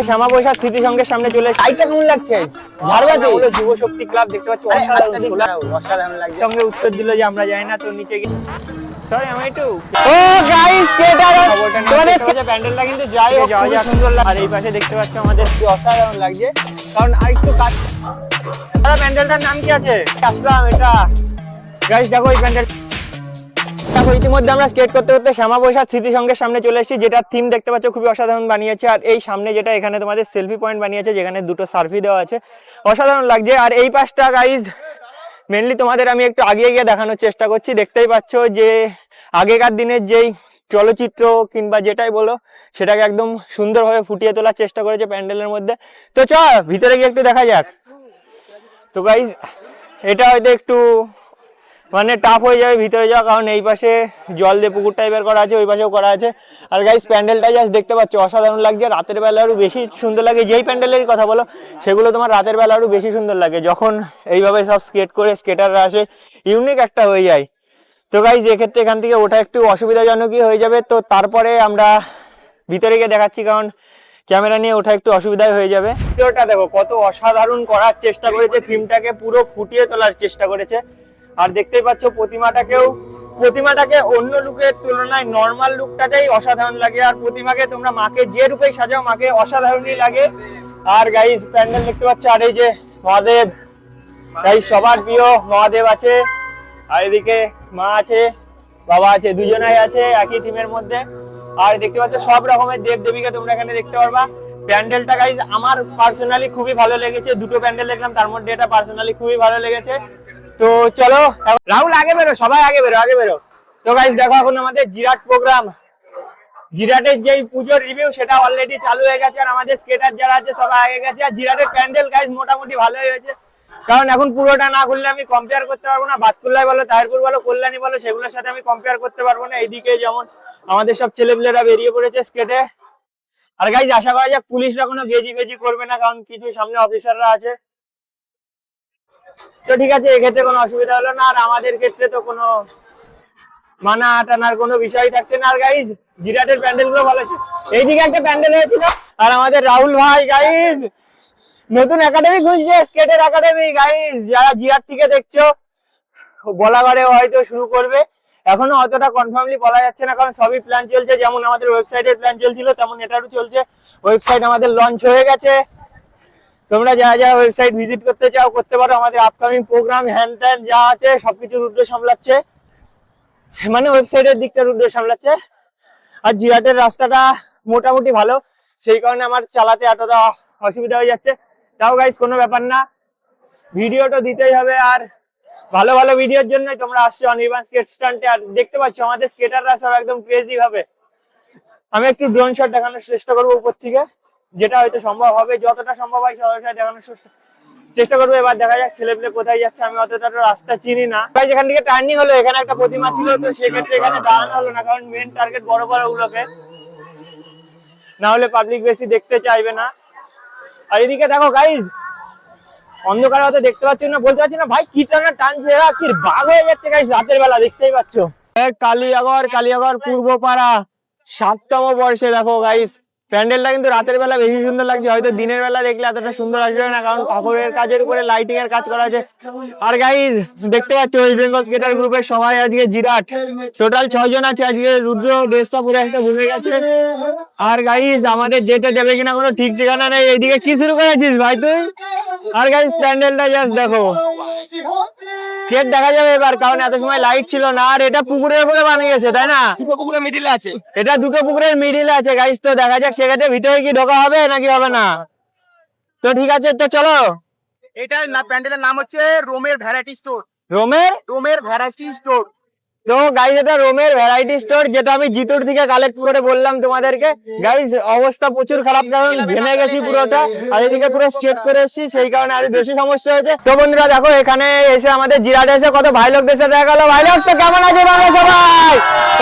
শ্যামা প্রসাদ স্মৃতি সংঘের সামনে চলে এসেছে। সাইডটা কেমন লাগছে? ঝাড়বাতি হলো যুব শক্তি ক্লাব, দেখতে পাচ্ছ অসাধারণ লাগছে। সঙ্গে উত্তর দিল যে আমরা যাই না, তো নিচে গিয়ে সরি আমি একটু ও গাইস স্কেটার তোমাদের প্যান্ডেলটা কিন্তু যাই হোক খুবই সুন্দর লাগে। আর এই পাশে দেখতে পাচ্ছ আমাদের কি অসাধারণ লাগছে, কারণ আরেকটু কাজ। প্যান্ডেলটার নাম কি আছে? আসলাম এটা গাইস, দেখো এই প্যান্ডেল। দেখো ইতিমধ্যে আমরা স্কেট করতে করতে শ্যামা প্রসাদ স্মৃতি সংঘের সামনে চলে এসেছি, যেটা থিম দেখতে পাচ্ছ খুবই অসাধারণ বানিয়েছে। আর এই সামনে যেটা এখানে তোমাদের সেলফি পয়েন্ট বানিয়েছে, যেখানে দুটো সার্ফি দেওয়া আছে, অসাধারণ লাগছে। আর এই পাশটা গাইজ মেনলি তোমাদের আমি একটু আগে গিয়ে দেখানোর চেষ্টা করছি। দেখতেই পাচ্ছ যে আগেকার দিনের যেই চলচ্চিত্র কিংবা যেটাই বলো সেটাকে একদম সুন্দরভাবে ফুটিয়ে তোলার চেষ্টা করেছে প্যান্ডেলের মধ্যে। তো চ ভিতরে গিয়ে একটু দেখা যাক। তো গাইজ এটা হয়তো একটু মানে টাফ হয়ে যাবে ভিতরে যাওয়া, কারণ এই পাশে জল দিয়ে পুকুর টাইপের করা আছে, ওই পাশেও করা আছে। আর গাইস প্যান্ডেলটা জাস্ট দেখতে পাচ্ছ অসাধারণ লাগছে। রাতের বেলা আরো বেশি সুন্দর লাগে। যেই প্যান্ডেলের কথা বলো সেগুলো তোমার রাতের বেলা আরো বেশি সুন্দর লাগে, যখন এইভাবে সব স্কেট করে স্কেটাররা আসে, ইউনিক একটা হয়ে যায়। তো গাইস এক্ষেত্রে এখান থেকে ওঠা একটু অসুবিধাজনকই হয়ে যাবে। তো তারপরে আমরা ভিতরে গিয়ে দেখাচ্ছি, কারণ ক্যামেরা নিয়ে ওঠা একটু অসুবিধাই হয়ে যাবে। ভিতরটা দেখো কত অসাধারণ করার চেষ্টা করেছে, থিমটাকে পুরো ফুটিয়ে তোলার চেষ্টা করেছে। আর দেখতেই পাচ্ছ প্রতিমাটাকে অন্য লুকের তুলনায় নর্মাল লুকটাতেই অসাধারণ লাগে। আর প্রতিমাকে তোমরা মাকে যে রূপেই সাজাও মাকে অসাধারণই লাগে। আর গাইস প্যান্ডেল দেখতে পাচ্ছ, আর এই যে মহাদেব, গাইস সবার প্রিয় মহাদেব আছে, আর এদিকে মা আছে, বাবা আছে, দুজনাই আছে একই থিমের মধ্যে। আর দেখতে পাচ্ছ সব রকমের দেব দেবীকে তোমরা এখানে দেখতে পারবা। প্যান্ডেলটা গাইস আমার পার্সোনালি খুবই ভালো লেগেছে। দুটো প্যান্ডেল দেখলাম, তার মধ্যে এটা পার্সোনালি খুবই ভালো লেগেছে। তো চলো রাহুল আগে বেরো, সবাই আগে বেরো। তো গাইস দেখো এখন আমাদের জিরাট প্রোগ্রাম, জিরাটের যেই পুজোর রিভিউ সেটা অলরেডি চালু হয়ে গেছে। আর আমাদের স্কেটার যারা আছে সবাই আগে গেছে। আর জিরাটের প্যান্ডেল গাইস মোটামুটি ভালোই হয়েছে, কারণ এখন পুরোটা না করলে আমি কম্পেয়ার করতে পারবো না। বাতকুল্লায় বলো, তাহিরপুর বলো, কল্যাণী বলো, সেগুলোর সাথে আমি কম্পেয়ার করতে পারবো না। এইদিকে যেমন আমাদের সব ছেলেপিলেরা বেরিয়ে পড়েছে স্কেটে। আর গাইস আশা করা যাক পুলিশরা কোনো গেজি করবে না, কারণ কিছু সামনে অফিসাররা আছে। তো ঠিক আছে, এক্ষেত্রে কোনো অসুবিধা হলো না। আর আমাদের ক্ষেত্রে তো কোনো মানা টানার কোনো বিষয় থাকছে না। আর গাইজ জিরাটের প্যান্ডেল গুলো ভালো আছে। এইদিকে একটা প্যান্ডেল হয়েছিল, আর আমাদের রাহুল ভাই গাইজ নতুন একাডেমি খুঁজছে, স্কেটের একাডেমি। গাইজ যারা জিরাট থেকে দেখছো, বলাবারে হয়তো শুরু করবে, এখনো অতটা কনফার্মলি বলা যাচ্ছে না, কারণ সবই প্ল্যান চলছে। যেমন আমাদের ওয়েবসাইটের প্ল্যান চলছিল, তেমন এটারও চলছে। ওয়েবসাইট আমাদের লঞ্চ হয়ে গেছে। তোমরা যারা ওয়েবসাইট ভিজিট করতে চাও করতে পারো। আমাদের আপকামিং প্রোগ্রাম হ্যান ত্যান যা আছে সবকিছু রুদ্র সামলাচ্ছে, মানে ওয়েবসাইটের দিকটা রুদ্র সামলাচ্ছে। আর জিরাটের রাস্তাটা মোটামুটি ভালো, সেই কারণে আমার চালাতে এতটা অসুবিধা হয়ে যাচ্ছে। তাও গাইস কোনো ব্যাপার না, ভিডিওটা দিতেই হবে। আর ভালো ভালো ভিডিওর জন্যই তোমরা আসছো অনির্বাণ স্কেট স্ট্যান্ডে। আর দেখতে পাচ্ছ আমাদের স্কেটাররা সব একদম ক্রেজি ভাবে। আমি একটু ড্রোন শট দেখানোর চেষ্টা করবো উপর থেকে, যেটা হয়তো সম্ভব হবে, যতটা সম্ভব হয় সবাই দেখানোর চেষ্টা করবো। এবার দেখা যাক ছেলেপেলে কোথায় যাচ্ছে, আমি অতটা রাস্তা চিনি না। ভাই যেখান থেকে টার্নিং হলো এখানে একটা প্রতিমা ছিল, তো সেক্ষেত্রে এখানে দাঁড়ানো হলো না, কারণ মেন টার্গেট বড় গুলোকে, না হলে পাবলিক বেশি দেখতে চাইবে না। আর এদিকে দেখো গাইজ অন্ধকারে হয়তো দেখতে পাচ্ছি না, বলতে পারছি না ভাই কি টানছে, কি বাঘ হয়ে যাচ্ছে গাইজ রাতের বেলা, দেখতেই পাচ্ছ। কালিয়াগড় পূর্বপাড়া 7তম বর্ষে দেখো গাইজ প্যান্ডেলটা কিন্তু রাতের বেলা বেশি সুন্দর লাগছে। হয়তো দিনের বেলা দেখলে এতটা সুন্দর আসবে না, কারণ কাপড়ের কাজের উপরে লাইটিং এর কাজ করা আছে। আর গাইজ দেখতে পাচ্ছ ওয়েস্ট বেঙ্গল স্কেটার গ্রুপের সবাই আজকে জিরাট, টোটাল 6 জন আছে আজকে। রুদ্র ড্রেসটা পুরো একটা ঘুরে গেছে। আর গাইজ আমাদের যেতে যাবে কিনা কোনো ঠিক ঠিকানা নেই। এইদিকে কি শুরু করেছিস ভাই তুই? আর গাইজ প্যান্ডেলটা জাস্ট দেখো, স্কেট দেখা যাবে এবার, কারণ এত সময় লাইট ছিল না। আর এটা পুকুরের উপরে বানিয়েছে তাই না? দুটো পুকুরের মিডিলে আছে, এটা দুটো পুকুরের মিডিলে আছে গাইস। তো দেখা যাক সেক্ষেত্রে ভিতরে কি ঢোকা হবে নাকি হবে না। তো ঠিক আছে, তো চলো। এটা প্যান্ডেলের নাম হচ্ছে রোমের ভ্যারাইটি স্টোর। রোমের ভ্যারাইটি স্টোর। তো গাইস এটা রোমের ভ্যারাইটি স্টোর, যেটা আমি জিতুর থেকে কালেক্ট করে বললাম তোমাদেরকে। গাইস অবস্থা প্রচুর খারাপ, কারণ ভেঙে গেছি পুরোটা। আর এদিকে পুরো স্কেট করে এসেছি, সেই কারণে আরো বেশি সমস্যা হয়েছে। তো বন্ধুরা দেখো এখানে এসে আমাদের জিরাটে এসে কত ভাই লোকদের সাথে দেখা গেল। ভাই লোক তো কেমন আছে তোমরা সবাই?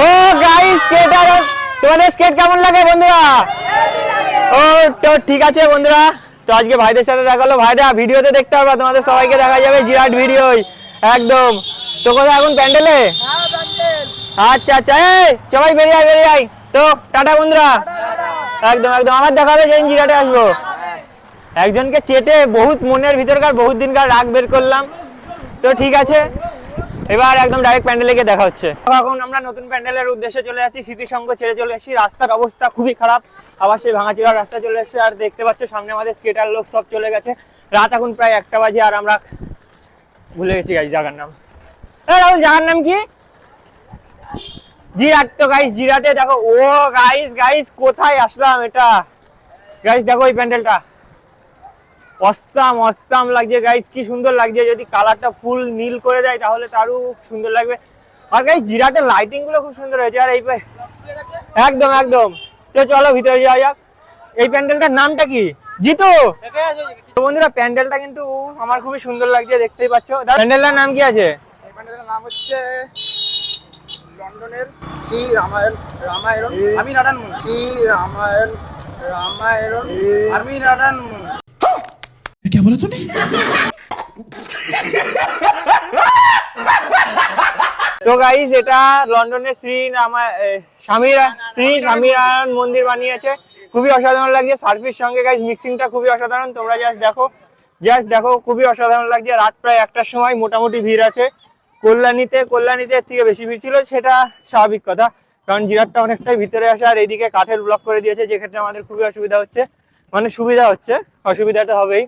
ও গাইস স্কেটার, তোমাদের স্কেট কেমন লাগে বন্ধুরা? ও তো ঠিক আছে বন্ধুরা, তো আজকে ভাইদের সাথে দেখা হলো। ভাইরা ভিডিওতে দেখতে পারবা, তোমাদের সবাইকে দেখা যাবে জিরাট ভিডিও একদম। তো কোথায় এখন প্যান্ডেলে? আচ্ছা এই সবাই বেরিয়ে আয়। তো টাটা বন্ধুরা। একদম একদম আমার দেখা হবে যেদিন জিরাটে আসবো। একজনকে চেটে বহুত মনের ভিতরকার বহুত দিনকার রাগ বের করলাম। তো ঠিক আছে, এবার একদম ডাইরেক্ট প্যান্ডেলে গিয়ে দেখা হচ্ছে। এখন আমরা নতুন প্যান্ডেলের উদ্দেশ্যে চলে যাচ্ছি, স্মৃতিসংঘ ছেড়ে চলে এসেছি। রাস্তার অবস্থা খুবই খারাপ, আবার সেই ভাঙাচোরা রাস্তা চলে এসেছে। আর দেখতে পাচ্ছ সামনে আমাদের স্কেটার লোক সব চলে গেছে। রাত এখন প্রায় 1টা বাজে আর আমরা ভুলে গেছি গাইস জায়গার নাম। রাহুল জায়গার নাম কি? জিরাট। তো গাইস জিরাটে দেখো, ও গাইস গাইস কোথায় আসলাম এটা। গাইস দেখো এই প্যান্ডেলটা অসাম অসাম লাগছে গাইস, কি সুন্দর লাগছে। যদি কালারটা ফুল নীল করে দেয় তাহলে তারও সুন্দর লাগবে। আর গাইস জিরাটের লাইটিং গুলো খুব সুন্দর হয়েছে। আর এই একদম একদম। তো চলো ভিতরে যাওয়া যাক। এই প্যান্ডেলটার নামটা কি জিতু? তো বন্ধুরা প্যান্ডেলটা কিন্তু আমার খুবই সুন্দর লাগছে, দেখতেই পাচ্ছ। প্যান্ডেলটার নাম কি আছে? এই প্যান্ডেলের নাম হচ্ছে লন্ডনের শ্রী রামায়ণ স্বামীনারায়ণ মন্দির। শ্রী রামায়ণ স্বামীনারায়ণ মন্দির। क्या बोला तूने? তো গাইস এটা লন্ডনের শ্রী স্বামীনারায়ণ মন্দির বানিয়েছে, খুবই অসাধারণ লাগছে। সার্ফির সঙ্গে গাইস মিক্সিংটা খুবই অসাধারণ, তোমরা জাস্ট দেখো খুবই অসাধারণ লাগছে। রাত প্রায় 1টার সময়, মোটামুটি ভিড় আছে। কল্যাণীতে থেকে বেশি ভিড় ছিল, সেটা স্বাভাবিক কথা, কারণ জিরাটটা অনেকটাই ভিতরে আসে। আর এইদিকে কাঠের ব্লক করে দিয়েছে, যে ক্ষেত্রে আমাদের খুবই অসুবিধা হচ্ছে, মানে সুবিধা হচ্ছে, অসুবিধাটা হবেই।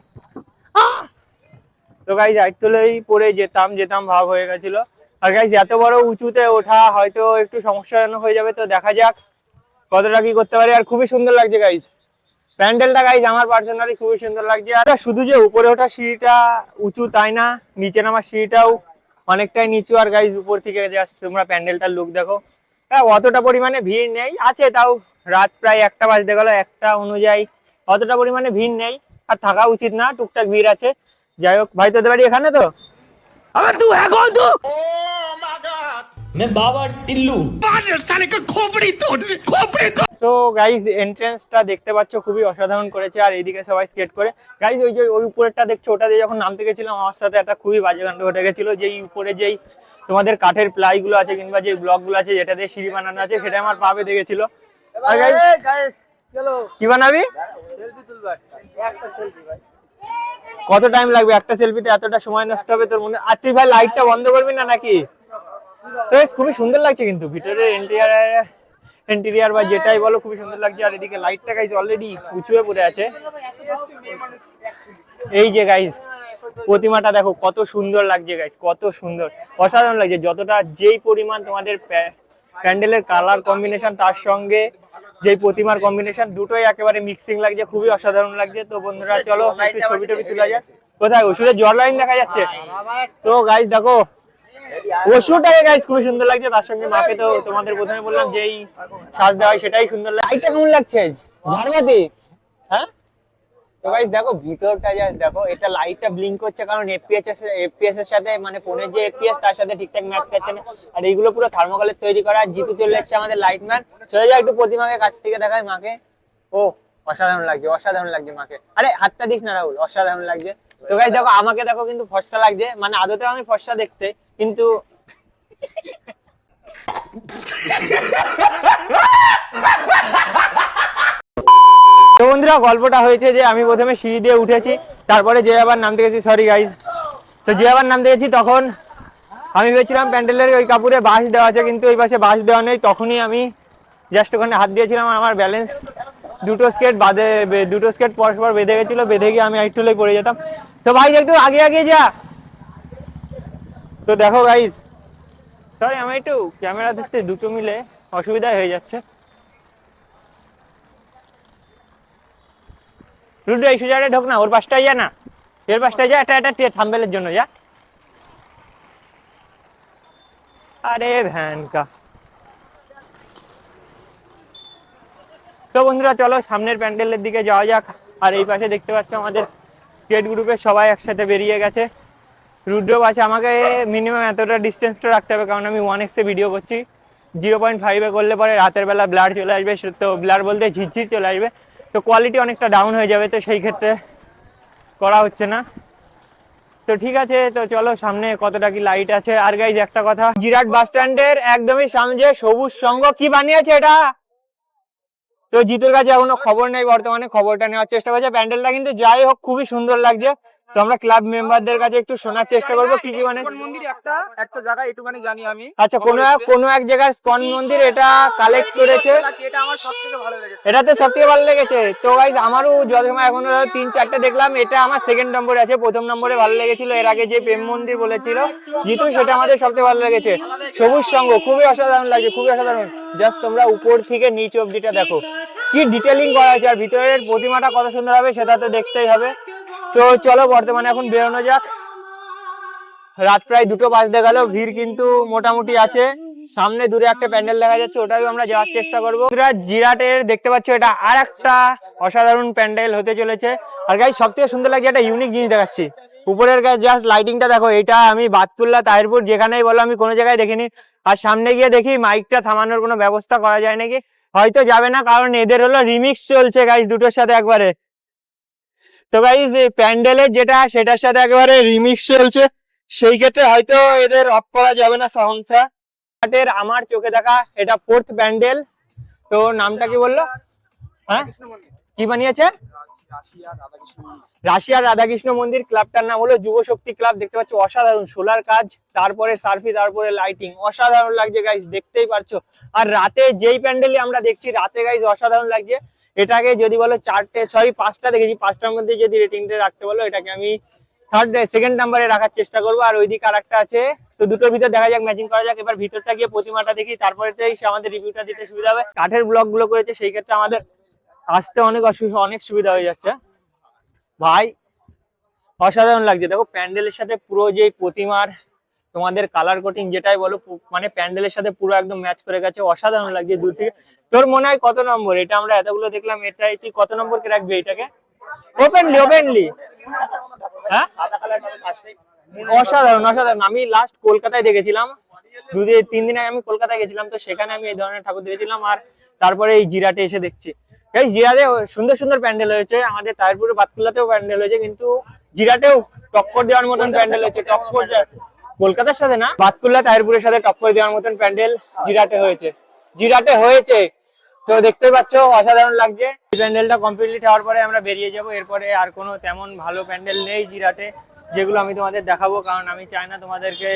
তো গাইস আইটলেই পরে যেতাম ভাব হয়ে গেছিল। আর গাইস এত বড় উঁচুতে ওঠা হয়তো একটু সমস্যাজনক হয়ে যাবে, তো দেখা যাক কতটা কি করতে পারি। আর খুবই সুন্দর লাগছে গাইস প্যান্ডেলটা, গাইস আমার পার্সোনালি খুবই সুন্দর লাগছে। আর শুধু যে উপরে ওঠা সিঁড়িটা উঁচু তাই না, নিচে নামার সিঁড়িটাও অনেকটাই নিচু। আর গাইস উপর থেকে জাস্ট তোমরা প্যান্ডেলটার লুক দেখো। হ্যাঁ অতটা পরিমাণে ভিড় নেই, আছে তাও রাত প্রায় 1টা বাজতে গেল, 1টা অনুযায়ী অতটা পরিমাণে ভিড় নেই। আর থাকা উচিত না, টুকটাক ভিড় আছে। যাই হোক ভাই, তোদের বাড়ি এখানে তো? अबे तू है कौन तू? मैं बाबा टिल्लू। साले का खोपड़ी तोड़। তো গাইস এন্ট্রান্সটা দেখতে পাচ্ছ খুবই অসাধারণ করেছে। আর এইদিকে সবাই স্কেট করে। গাইস ওই উপরেরটা দেখছো, ওটা দিয়ে যখন নামতে গেছিলাম আমার সাথে একটা খুবই বাজে কাণ্ড ঘটে গেছিল। যেই উপরে যেই তোমাদের কাঠের প্লাই গুলো আছে কিংবা যে ব্লক গুলো আছে যেটা দিয়ে সিঁড়ি বানানো আছে, সেটা আমার পা বেঁধে গেছিল। আর গাইস কি বানাবি? সেলফি তুলবা, একটা সেলফি ভাই। কত টাইম লাগবে একটা সেলফিতে? এতটা সময় নষ্ট হবে তোর মনে? আর তুই ভাই লাইটটা বন্ধ করবি না নাকি? তো খুবই সুন্দর লাগছে কিন্তু ভিতরের ইন্টেরিয়ার বা যেটাই বলো খুবই সুন্দর লাগছে। আর এদিকে লাইটটা গাইস অলরেডি উঁচু হয়ে পড়ে আছে। এই যে গাইস প্রতিমাটা দেখো কত সুন্দর লাগছে গাইস, কত সুন্দর, অসাধারণ লাগছে। যতটা যেই পরিমাণ তোমাদের প্যান্ডেলের কালার কম্বিনেশন তার সঙ্গে যেই প্রতিমার কম্বিনেশন, দুটোই একেবারে মিক্সিং লাগছে, খুবই অসাধারণ লাগছে। তো বন্ধুরা চলো একটু ছবি টবি তোলা যাক। কোথায় ওষুধের জল লাইন দেখা যাচ্ছে? তো গাইস দেখো ওষুধটাকে গাইস খুবই সুন্দর লাগছে, তার সঙ্গে মাকে তো তোমাদের প্রথমে বললাম যেই সাজ দেওয়া হয় সেটাই সুন্দর লাগে। লাইটটা কেমন লাগছে ঝাড়বাতি? হ্যাঁ তো গাইস দেখো ভিতরটা জাস্ট দেখো, এটা লাইটটা ব্লিঙ্ক করছে কারণ এফপিএস এর সাথে, মানে ফোনের যে এফপিএস তার সাথে ঠিকঠাক ম্যাচ করছে না। আর এইগুলো পুরো থার্মোকলের তৈরি করা। জিতু চলে এসেছে আমাদের লাইটম্যান। চলে যাও একটু প্রতিমাকে কাছ থেকে দেখায় মাকে। ও অসাধারণ লাগছে, অসাধারণ লাগছে মাকে। আরে হাতটা দিস না রাহুল, অসাধারণ লাগছে। তো গাইস দেখো আমাকে দেখো কিন্তু ফর্সা লাগছে, মানে আদতেও আমি ফর্সা দেখতে, কিন্তু তো বন্ধুরা গল্পটা হয়েছে যে আমি প্রথমে সিঁড়ি দিয়ে উঠেছি, তারপরে যে আবার নামতে গেছি, সরি গাইস। তো যে আবার নামতে গেছি তখন আমি ভেবেছিলাম প্যান্ডেলের ওই কাপড়ে বাঁশ দেওয়া আছে, কিন্তু ওই পাশে বাঁশ দেওয়া নেই। তখনই আমি জাস্ট ওখানে হাত দিয়েছিলাম, আর আমার ব্যালেন্স দুটো স্কেট পরস্পর বেঁধে গেছিল, বেঁধে গিয়ে আমি একটু পড়ে যেতাম। তো ভাই একটু আগে আগে যা। তো দেখো গাইস, সরি আমি একটু ক্যামেরা ধরতে দুটো মিলে অসুবিধা হয়ে যাচ্ছে। রুডু এই সোজাটা ঢোক না, ওর পাশটাই যা না, এর পাশটাই যা, এটা থাম্বেলের জন্য যা। আরে ভ্যান কা। তো বন্ধুরা চলো সামনের প্যান্ডেলের দিকে যাওয়া যাক। আর এই পাশে দেখতে পাচ্ছ আমাদের স্কেট গ্রুপের সবাই একসাথে বেরিয়ে গেছে। রুদ্র আছে, আমাকে মিনিমাম এতটা ডিস্টেন্সটা রাখতে হবে কারণ আমি 1x এ ভিডিও করছি। 0.5 করলে পরে রাতের বেলা ব্লার চলে আসবে, তো ব্লার বলতে ঝিরঝির চলে আসবে, তো কোয়ালিটি অনেকটা ডাউন হয়ে যাবে, তো সেই ক্ষেত্রে করা হচ্ছে না। তো ঠিক আছে, তো চলো সামনে কতটা কি লাইট আছে। আর গাইজ একটা কথা, জিরাট বাস স্ট্যান্ডের একদমই সামনে যে সবুজ সংঘ কি বানিয়েছে এটা, তো জিতুর কাছে এখনো খবর নেই, বর্তমানে খবরটা নেওয়ার চেষ্টা করছে। প্যান্ডেলটা কিন্তু যাই হোক খুবই সুন্দর লাগছে। তো আমরা ক্লাব মেম্বারদের কাছে একটু শোনার চেষ্টা করবো কি কি মানে। ইসকন মন্দির একটা জায়গা এটুখানি জানি আমি। আচ্ছা, কোনো এক জায়গার ইসকন মন্দির এটা কালেক্ট করেছে, এটা আমার সবথেকে ভালো লেগেছে। এটা তো সবথেকে ভালো লেগেছে। তো গাইস আমারও যত সময় এখনো 3-4টে দেখলাম, এটা আমার সেকেন্ড নম্বরে আছে। প্রথম নম্বরে ভালো লেগেছিল এর আগে যে প্রেম মন্দির বলেছিল জিতু, সেটা আমাদের সবথেকে ভালো লেগেছে। সবুজ সঙ্গ খুবই অসাধারণ লাগছে, খুবই অসাধারণ। জাস্ট তোমরা উপর থেকে নিচ অব্দিটা দেখো, কি ডিটেলিং করা আছে, আর ভিতরের প্রতিমাটা কত সুন্দর হবে সেটা তো দেখতেই হবে। তো চলো বর্তমানে এখন বেরোনো যাক। রাত প্রায় 2টো বাজতে গেল, ভিড় কিন্তু মোটামুটি আছে। সামনে দূরে একটা প্যান্ডেল দেখা যাচ্ছে, ওটাও আমরা যাওয়ার চেষ্টা করবো। জিরাটের দেখতে পাচ্ছ এটা আর একটা অসাধারণ প্যান্ডেল হতে চলেছে। আর গাইস সব থেকে সুন্দর লাগছে, একটা ইউনিক জিনিস দেখাচ্ছি। উপরের গায়ে জাস্ট লাইটিংটা দেখো, এটা আমি বাতকুল্লা তাহিরপুর যেখানেই বলো আমি কোনো জায়গায় দেখিনি। আর সামনে গিয়ে দেখি মাইকটা থামানোর কোনো ব্যবস্থা করা যায় নাকি, হয়তো যাবে না, কারণ এদের হলো রিমিক্স চলছে গাইস দুটোর সাথে একবারে। তো গাইস প্যান্ডেলের যেটা সেটার সাথে একেবারে রিমিক্স চলছে, সেই ক্ষেত্রে হয়তো এদের অফ করা যাবে না সাউন্ডটা। আমার চোখে দেখা এটা 4th প্যান্ডেল। তো নামটা কি বললো? হ্যাঁ, কি বানিয়েছে? রাশিয়ার রাধাকৃষ্ণ মন্দির। ক্লাবটার নাম হলো যুব শক্তি ক্লাব। দেখতে পাচ্ছ অসাধারণ সোলার কাজ, তারপরে সার্ফি, তারপরে লাইটিং, অসাধারণ লাগছে গাইস, দেখতেই পারছো। আর রাতে যেই প্যান্ডেলই আমরা দেখছি রাতে গাইস অসাধারণ লাগছে। এটাকে যদি বলো 5টা দেখেছি, 5টার মধ্যে যদি রেটিংটা রাখতে বলো এটাকে আমি সেকেন্ড নাম্বারে রাখার চেষ্টা করবো। আর ওইদিকে আর একটা আছে, তো দুটোর ভিতর দেখা যাক, ম্যাচিং করা যাক। এবার ভিতরটা গিয়ে প্রতিমাটা দেখি, তারপরে আমাদের রিভিউটা দিতে সুবিধা হবে। কাঠের ব্লক গুলো করেছে, সেই ক্ষেত্রে আমাদের আসতে অনেক সুবিধা হয়ে যাচ্ছে ভাই। অসাধারণ লাগছে, দেখো প্যান্ডেলের সাথে পুরো যে প্রতিমার তোমাদের কালার কোটিং যেটাই বলো, মানে প্যান্ডেলের সাথে পুরো একদম ম্যাচ করে গেছে, অসাধারণ লাগছে দূর থেকে। তোর মনে হয় কত নম্বর এটা? আমরা এতগুলো দেখলাম, এটা তুই কত নম্বর কে রাখবি এটাকে? ওপেনলি হ্যাঁ, অসাধারণ অসাধারণ। আমি লাস্ট কলকাতায় দেখেছিলাম, 2-3 দিন আগে আমি কলকাতায় গেছিলাম, তো সেখানে আমি এই ধরনের ঠাকুর দেখেছিলাম। আর তারপরে এই জিরাটে এসে দেখছি এই জিরাটে সুন্দর সুন্দর প্যান্ডেল হয়েছে। আমাদের তাহিরপুরে বাতকুল্লাতেও প্যান্ডেল হয়েছে, কিন্তু জিরাটেও টক্কর দেওয়ার মতন প্যান্ডেল হয়েছে। কলকাতার সাথে না, বাতকুল্লা তাহিরপুরের সাথে টক্কর দেওয়ার মতন প্যান্ডেল জিরাটে হয়েছে। তো দেখতে পাচ্ছ অসাধারণ লাগছে। এই প্যান্ডেলটা কমপ্লিট হওয়ার পরে আমরা বেরিয়ে যাব। এরপরে আর কোনো তেমন ভালো প্যান্ডেল নেই জিরাটে যেগুলো আমি তোমাদের দেখাবো, কারণ আমি চাই না তোমাদেরকে,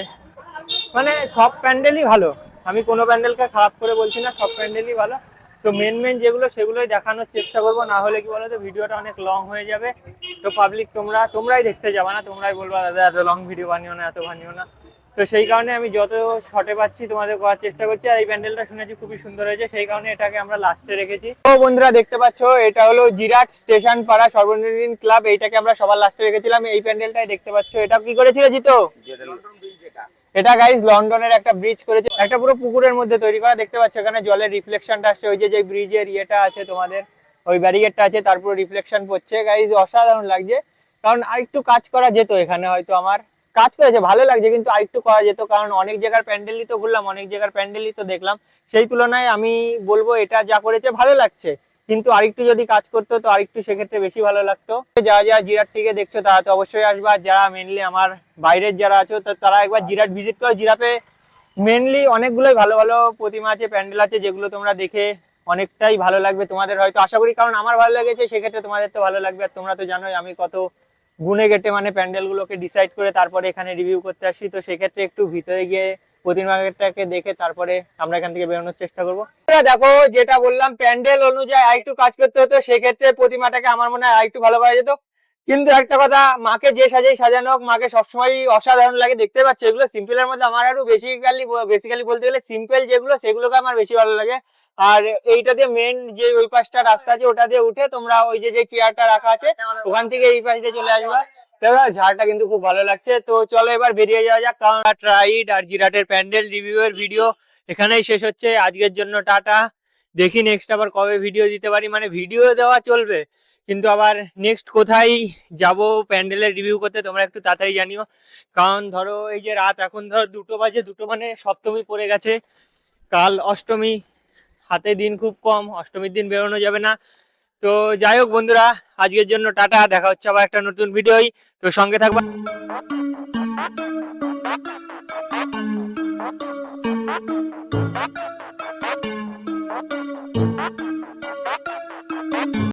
মানে সব প্যান্ডেলই ভালো, আমি কোনো প্যান্ডেলকে খারাপ করে বলছি না, সব প্যান্ডেলই ভালো। তো মেন যেগুলো সেগুলোই দেখানোর চেষ্টা করবো, না হলে কি বলতো ভিডিওটা অনেক লং হয়ে যাবে। তো পাবলিক তোমরাই দেখতে যাবে না, তোমরাই বলবা দাদা এত লং ভিডিও বানিও না, এত বানিও না। তো সেই কারণে আমি যত শর্টে পাচ্ছি তোমাদের করার চেষ্টা করছি। আর এই প্যান্ডেলটা শুনেছি খুবই সুন্দর হয়েছে, সেই কারণে এটাকে আমরা লাস্টে রেখেছি। তো বন্ধুরা দেখতে পাচ্ছ এটা হলো জিরাট স্টেশন পাড়া সর্বজনীন ক্লাব, এইটাকে আমরা সবার লাস্টে রেখেছিলাম। এই প্যান্ডেলটাই দেখতে পাচ্ছ, এটা কি করেছিল জিতো? এটা গাইস লন্ডনের একটা ব্রিজ করেছে, একটা পুরো পুকুরের মধ্যে তৈরি করা। দেখতে পাচ্ছ এখানে জলের রিফ্লেকশনটা আসছে, ওই যে ব্রিজের ইয়েটা আছে তোমাদের, ওই ব্যারিকেডটা আছে, তারপরে রিফ্লেকশন পড়ছে গাইস, অসাধারণ লাগছে। কারণ আরেকটু কাজ করা যেত এখানে, হয়তো আমার কাজ করেছে ভালো লাগছে, কিন্তু আরেকটু করা যেত। কারণ অনেক জায়গার প্যান্ডেলই তো ঘুরলাম, অনেক জায়গার প্যান্ডেলই তো দেখলাম, সেই তুলনায় আমি বলবো এটা যা করেছে ভালো লাগছে, কিন্তু আরেকটু যদি কাজ করতো তো আরেকটু সেক্ষেত্রে বেশি ভালো লাগতো। যারা জিরাট থেকে দেখছো তারা তো অবশ্যই আসবে, আর যারা মেনলি আমার বাইরের যারা আছো তো তারা একবার জিরাট ভিজিট করো। জিরাটে মেনলি অনেকগুলোই ভালো ভালো প্রতিমা আছে, প্যান্ডেল আছে, যেগুলো তোমরা দেখে অনেকটাই ভালো লাগবে তোমাদের, হয়তো আশা করি, কারণ আমার ভালো লেগেছে, সেক্ষেত্রে তোমাদের তো ভালো লাগবে। আর তোমরা তো জানোই আমি কত গুনে গেটে মানে প্যান্ডেল গুলোকে ডিসাইড করে তারপরে এখানে রিভিউ করতে আসি। তো সেক্ষেত্রে একটু ভিতরে গিয়ে প্রতিমাটাকে দেখে তারপরে আমরা এখান থেকে বেরোনোর চেষ্টা করবো। দেখো যেটা বললাম, প্যান্ডেল অনুযায়ী আরেকটু কাজ করতে হতো, সেক্ষেত্রে প্রতিমাটাকে আমার মনে হয় আরেকটু ভালো করা যেত। কিন্তু একটা কথা, মাকে যে সাজানো হোক, মাকে সবসময় অসাধারণ লাগে। দেখতে পাচ্ছ এগুলো সিম্পলের মধ্যে আমার আরো বেসিক্যালি বলতে গেলে সিম্পল যেগুলো, সেগুলোকে আমার বেশি ভালো লাগে। আর এইটা দিয়ে মেন যে ওই পাশটা রাস্তা আছে, ওটা দিয়ে উঠে তোমরা ওই যে চেয়ারটা রাখা আছে ওখান থেকে এই পাশ দিয়ে চলে আসবা। ঝাড়টা কিন্তু খুব ভালো লাগছে। তো চলো এবার বেরিয়ে যাওয়া যাক, কারণ ট্রাইড আর জিরাটের প্যান্ডেল রিভিউ এর ভিডিও এখানেই শেষ হচ্ছে আজকের জন্য। টাটা, দেখি নেক্সট আবার কবে ভিডিও দিতে পারি, মানে ভিডিও দেওয়া চলবে, কিন্তু আবার নেক্সট কোথায় যাব প্যান্ডেলের রিভিউ করতে তোমরা একটু তাড়াতাড়ি জানিও। কারণ ধরো এই যে রাত এখন ধরো 2টো বাজে, 2টো মানে সপ্তমী পড়ে গেছে, কাল অষ্টমী, হাতে দিন খুব কম, অষ্টমীর দিন বেরোনো যাবে না। তো যাই হোক বন্ধুরা, আজকের জন্য টাটা, দেখা হচ্ছে আবার একটা নতুন ভিডিওই, তো সঙ্গে থাকবা।